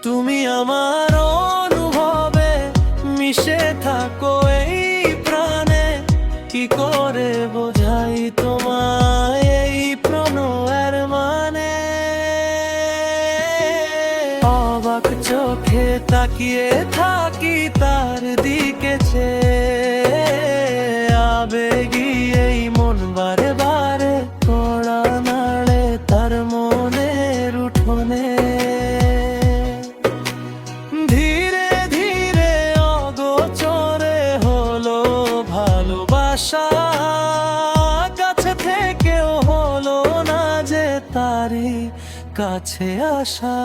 তুমি আমার অনুভবে মিশে থাকো এই প্রাণে, কি করে বোঝাই তোমায় এই প্রণয়ের মানে। অবাক চোখে তাকিয়ে থাকি তার দিকে চেয়ে, আবেগী এই মন বারে বারে কড়া নাড়ে তার মনের উঠোনে। ধীরে ধীরে অগোচরে হলো ভালোবাসা, কাছে থেকেও হলো না যে তারই কাছে আসা।